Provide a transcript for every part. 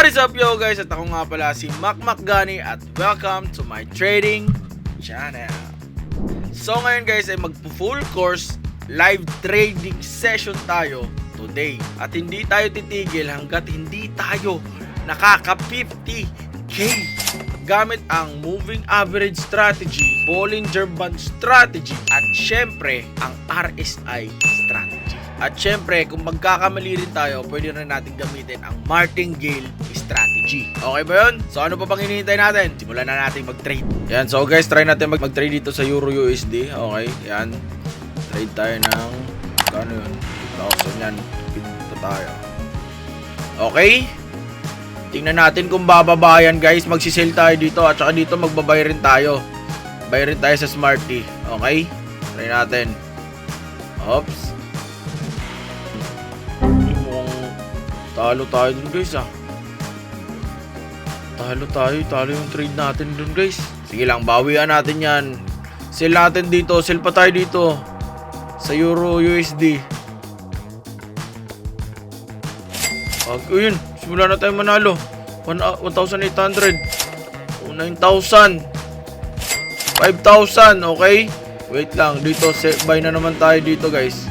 What is up yo guys? At ako nga pala si Macmacgani at welcome to my trading channel. So ngayon guys ay magpo-full course live trading session tayo today. At hindi tayo titigil hanggat hindi tayo nakaka 50k gamit ang moving average strategy, Bollinger Band strategy at syempre ang RSI strategy. At syempre, kung magkakamali rin tayo, pwede rin natin gamitin ang martingale strategy. Okay ba yun? So ano pa bang hinihintay natin? Simulan na natin mag-trade. Yan, so guys, try natin mag-trade dito sa Euro USD. Okay, yan. Trade tayo ng, ano yun? 2,000 yan. Pinto tayo. Okay. Tingnan natin kung bababa yan guys. Magsisell tayo dito at saka dito magbabay rin tayo. Buy rin tayo sa Smarty. Okay? Try natin. Oops. Talo tayo dun guys Talo yung trade natin dun guys. Sige lang, bawian natin yan. Sell natin dito, sell pa tayo dito sa Euro USD. Yun, simula na tayo manalo. 1,800 9,000 5,000, okay? Wait lang, dito buy na naman tayo dito guys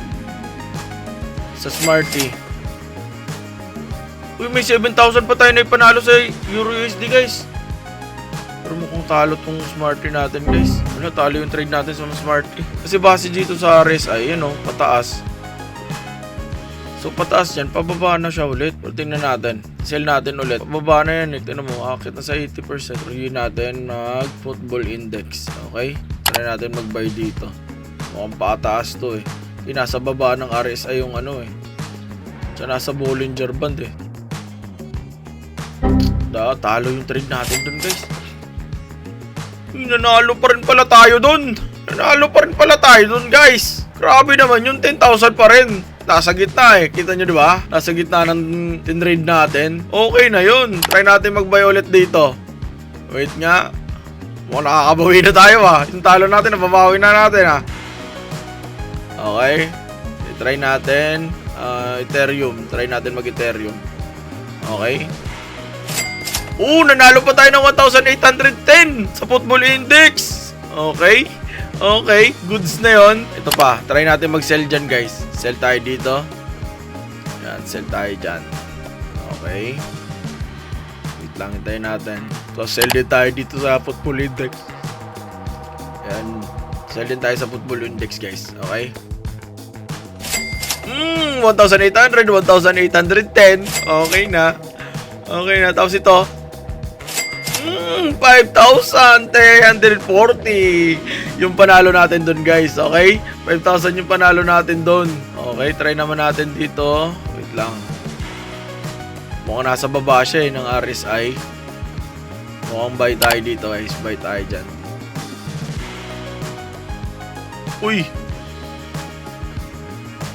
sa Smarty. Uy, may 7,000 pa tayo na ipanalo sa Euro USD guys. Pero mukhang talo tong Smarty natin guys. Wala, talo yung trade natin sa Smarty. Kasi base dito sa RSI, yun o, pataas. So pataas yan, pababa na siya ulit. Pero tingnan natin, sell natin ulit. Pababa na yan, tingnan mo, akit na sa 80%. Review natin mag-football index. Okay? Try natin mag-buy dito. Mukhang pataas to eh. Nasa baba ng RSI yung ano eh. Siya nasa Bollinger Band eh. Talo yung trade natin dun guys. Nanalo pa rin pala tayo dun. Guys. Grabe naman yung 10,000 pa rin. Nasa gitna eh. Kita nyo diba? Nasa gitna ng trade natin. Okay na yun. Try natin mag-buy ulit dito. Wait nga. Mukhang nakakabawi na tayo Yung talo natin, nababawi na natin Okay. Try natin. Ethereum. Try natin mag-Ethereum. Okay. Nanalo pa tayo ng 1,810 sa football index. Okay. Okay, goods na yon. Ito pa, try natin mag-sell dyan guys. Sell tayo dito. Yan, sell tayo dyan. Okay. Wait lang, hintayin natin. So, sell din tayo dito sa football index. Yan, sell din tayo sa football index guys. Okay. 1,800, 1,810. Okay na. Okay na, tapos ito 5,340 yung panalo natin dun guys. Okay, 5,000 yung panalo natin dun. Okay, try naman natin dito. Wait lang, mukhang nasa baba siya ng RSI. Mukhang buy tayo dito guys. Buy tayo dyan. Uy,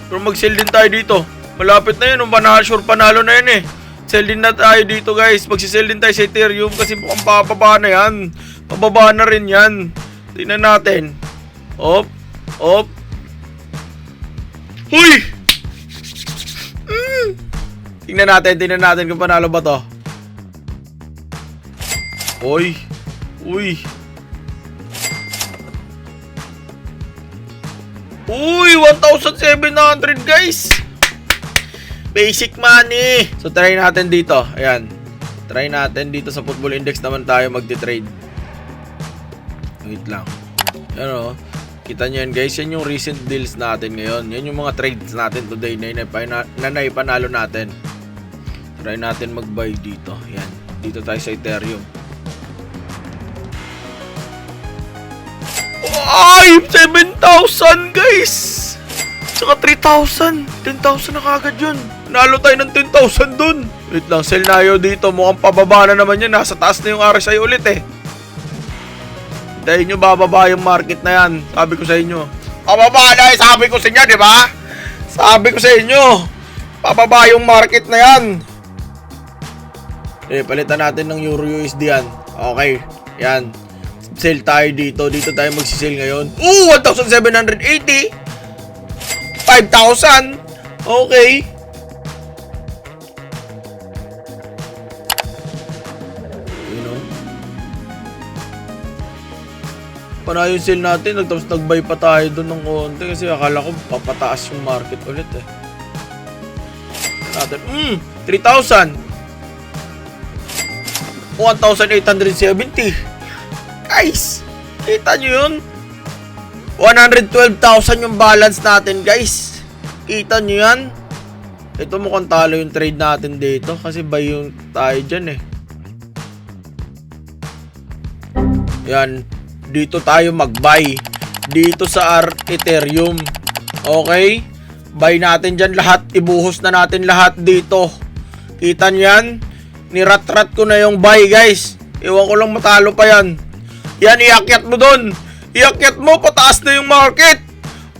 pero mag-sell din tayo dito. Malapit na yun, sure panalo na yan eh. Sell din na tayo dito guys. Magsisell din tayo sa Ethereum kasi mukhang pababa na yan. Pababa na rin yan. Tingnan natin. Op. Huy! Tingnan natin kung panalo ba to. Uy. 1,700 guys. Basic money. So try natin dito. Ayan. Try natin dito sa football index naman tayo magti-trade. Wait lang. Yan kita nyo yan guys. Yan yung recent deals natin ngayon. Yan yung mga trades natin today na naipanalo natin. Try natin mag-buy dito. Yan. Dito tayo sa Ethereum. Ay! 7,000 guys! Saka 3,000. 10,000 na kagad yun. Nalo tayo ng 10,000 dun. Wait lang, sell na yun dito. Mukhang pababa na naman yan. Nasa taas na yung RSI ulit eh. Hintayin nyo, bababa yung market na yan. Sabi ko sa inyo. Pababa na eh. Sabi ko sa inyo, di ba? Sabi ko sa inyo. Pababa yung market na yan. Palitan natin ng Euro USD yan. Okay. Yan. Sell tayo dito. Dito tayo magsisell ngayon. 1,780. 5,000. Okay. Panay yung sale natin, tapos nag-buy pa tayo doon ng konti kasi akala ko papataas yung market ulit eh. Natin, 3,000. 1,870. Guys, kita nyo yun? 112,000 yung balance natin, guys. Kita nyo yan? Ito mukhang talo yung trade natin dito kasi buy yung tayo dyan eh. Yan. Dito tayo mag-buy. Dito sa Ethereum. Okay? Buy natin dyan lahat. Ibuhos na natin lahat dito. Kita nyo yan? Nirat-rat ko na yung buy, guys. Iwan ko lang matalo pa yan. Yan, iakyat mo dun. Iakyat mo, pataas na yung market.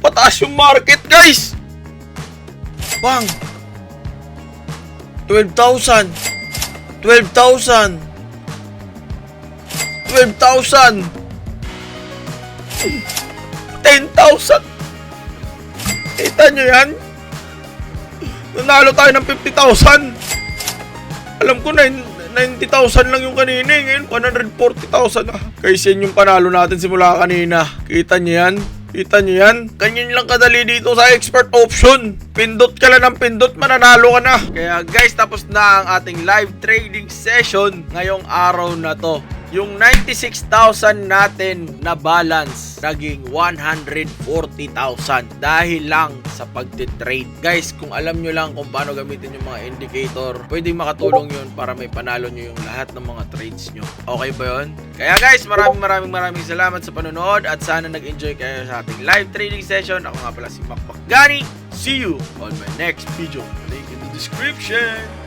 Pataas yung market, guys. Bang. 12,000. 12,000. 12,000. 10,000. Kita nyo yan? Nanalo tayo ng 50,000. Alam ko na 90,000 lang yung kanina. Ngayon 140,000 na. Kasi yan yung panalo natin simula kanina. Kita nyo yan? Kita nyo yan? Ganyan lang kadali dito sa expert option. Pindot ka lang ng pindot, mananalo ka na. Kaya guys, tapos na ang ating live trading session ngayong araw na to. Yung 96,000 natin na balance naging 140,000 dahil lang sa pagtitrade. Guys, kung alam nyo lang kung paano gamitin yung mga indicator, pwedeng makatulong yun para may panalo nyo yung lahat ng mga trades nyo. Okay ba yun? Kaya guys, maraming salamat sa panonood at sana nag-enjoy kayo sa ating live trading session. Ako nga pala si Macmac Gani. See you on my next video. Link in the description.